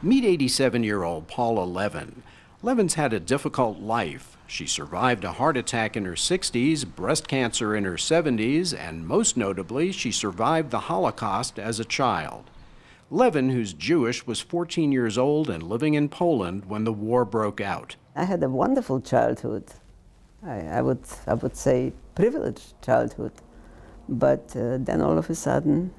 Meet 87-year-old Paula Levin. Levin's had a difficult life. She survived a heart attack in her 60s, breast cancer in her 70s, and most notably, she survived the Holocaust as a child. Levin, who's Jewish, was 14 years old and living in Poland when the war broke out. I had a wonderful childhood. I would say privileged childhood. But then all of a sudden,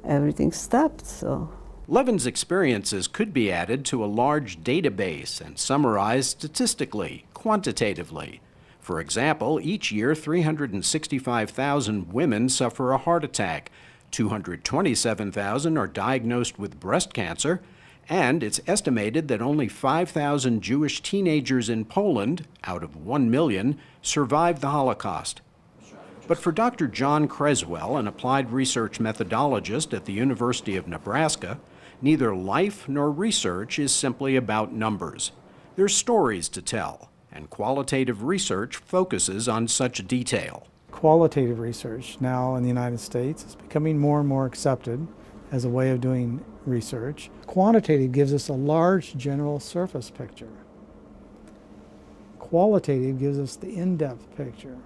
everything stopped, so. Levin's experiences could be added to a large database and summarized statistically, quantitatively. For example, each year 365,000 women suffer a heart attack, 227,000 are diagnosed with breast cancer, and it's estimated that only 5,000 Jewish teenagers in Poland, out of 1 million, survived the Holocaust. But for Dr. John Creswell, an applied research methodologist at the University of Nebraska, neither life nor research is simply about numbers. There's stories to tell, and qualitative research focuses on such detail. Qualitative research now in the United States is becoming more and more accepted as a way of doing research. Quantitative gives us a large general surface picture. Qualitative gives us the in-depth picture.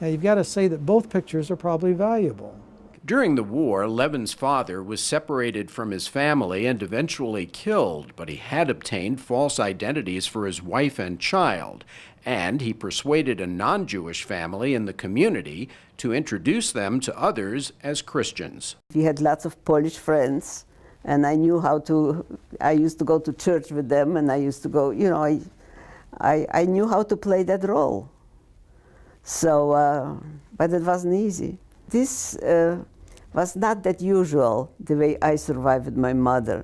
Now you've got to say that both pictures are probably valuable. During the war, Levin's father was separated from his family and eventually killed, but he had obtained false identities for his wife and child, and he persuaded a non-Jewish family in the community to introduce them to others as Christians. We had lots of Polish friends, and I used to go to church with them, and I used to go, I knew how to play that role. So, but it wasn't easy. This was not that usual, the way I survived with my mother,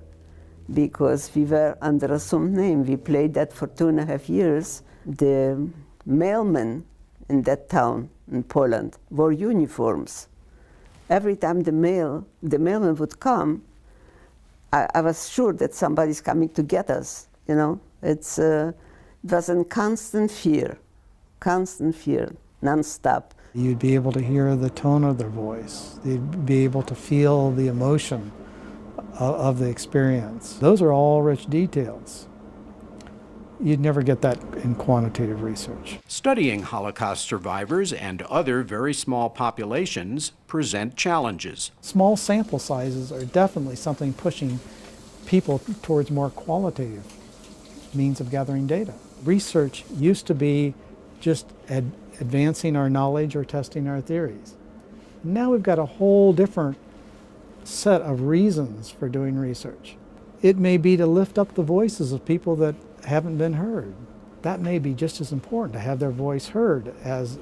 because we were under assumed name. We played that for 2.5 years. The mailmen in that town in Poland wore uniforms. Every time the mailman would come, I was sure that somebody's coming to get us, it was in constant fear, non-stop. You'd be able to hear the tone of their voice. You'd be able to feel the emotion of the experience. Those are all rich details. You'd never get that in quantitative research. Studying Holocaust survivors and other very small populations present challenges. Small sample sizes are definitely something pushing people towards more qualitative means of gathering data. Research used to be just advancing our knowledge or testing our theories. Now we've got a whole different set of reasons for doing research. It may be to lift up the voices of people that haven't been heard. That may be just as important, to have their voice heard, as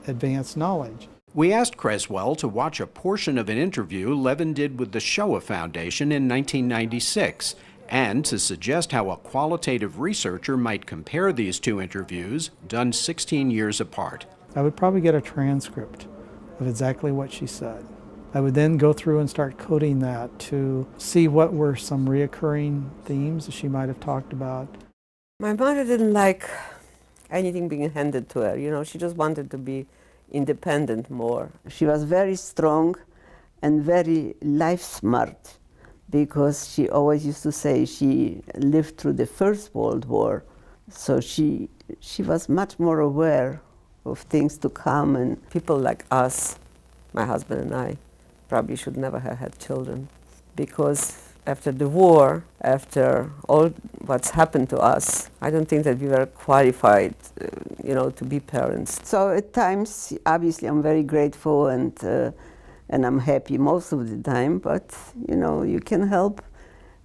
advanced knowledge. We asked Creswell to watch a portion of an interview Levin did with the Shoah Foundation in 1996, and to suggest how a qualitative researcher might compare these two interviews, done 16 years apart. I would probably get a transcript of exactly what she said. I would then go through and start coding that to see what were some reoccurring themes that she might have talked about. My mother didn't like anything being handed to her, she just wanted to be independent more. She was very strong and very life smart, because she always used to say she lived through the First World War. So she was much more aware of things to come, and people like us, my husband and I, probably should never have had children, because after the war, after all what's happened to us, I don't think that we were qualified, to be parents. So at times, obviously, I'm very grateful and I'm happy most of the time, but, you can help,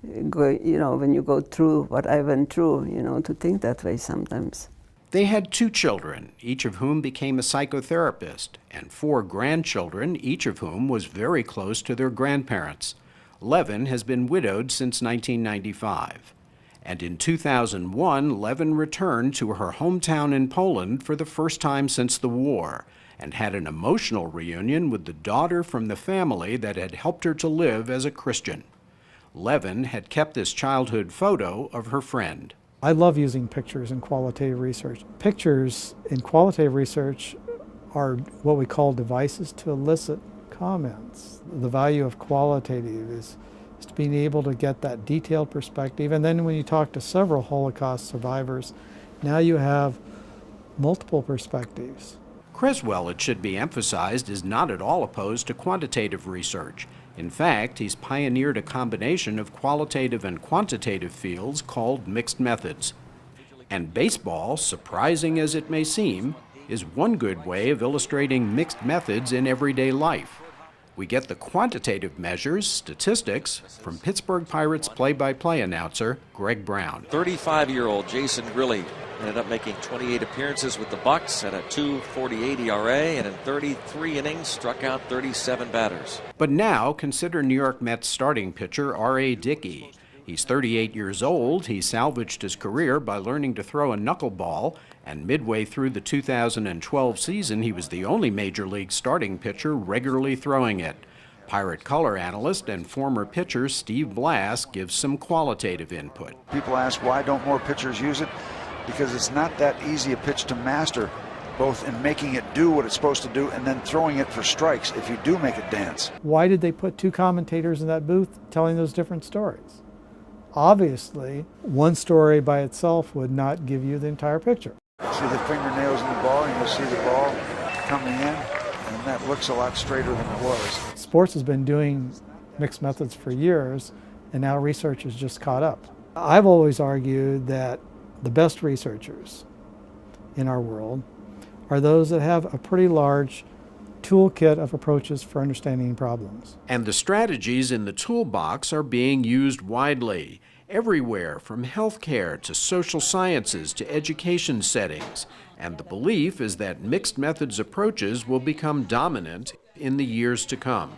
when you go through what I went through, to think that way sometimes. They had 2 children, each of whom became a psychotherapist, and 4 grandchildren, each of whom was very close to their grandparents. Levin has been widowed since 1995. And in 2001, Levin returned to her hometown in Poland for the first time since the war, and had an emotional reunion with the daughter from the family that had helped her to live as a Christian. Levin had kept this childhood photo of her friend. I love using pictures in qualitative research. Pictures in qualitative research are what we call devices to elicit comments. The value of qualitative is being able to get that detailed perspective. And then when you talk to several Holocaust survivors, now you have multiple perspectives. Creswell, it should be emphasized, is not at all opposed to quantitative research. In fact, he's pioneered a combination of qualitative and quantitative fields called mixed methods. And baseball, surprising as it may seem, is one good way of illustrating mixed methods in everyday life. We get the quantitative measures, statistics, from Pittsburgh Pirates play-by-play announcer Greg Brown. 35-year-old Jason Grilli ended up making 28 appearances with the Bucks at a 2.48 ERA, and in 33 innings struck out 37 batters. But now consider New York Mets starting pitcher R.A. Dickey. He's 38 years old. He salvaged his career by learning to throw a knuckleball, and midway through the 2012 season, he was the only Major League starting pitcher regularly throwing it. Pirate color analyst and former pitcher Steve Blass gives some qualitative input. People ask, why don't more pitchers use it? Because it's not that easy a pitch to master, both in making it do what it's supposed to do and then throwing it for strikes if you do make it dance. Why did they put two commentators in that booth telling those different stories? Obviously, one story by itself would not give you the entire picture. See the fingernails in the ball, and you'll see the ball coming in, and that looks a lot straighter than it was. Sports has been doing mixed methods for years, and now research has just caught up. I've always argued that the best researchers in our world are those that have a pretty large toolkit of approaches for understanding problems. And the strategies in the toolbox are being used widely, everywhere from healthcare to social sciences to education settings. And the belief is that mixed methods approaches will become dominant in the years to come.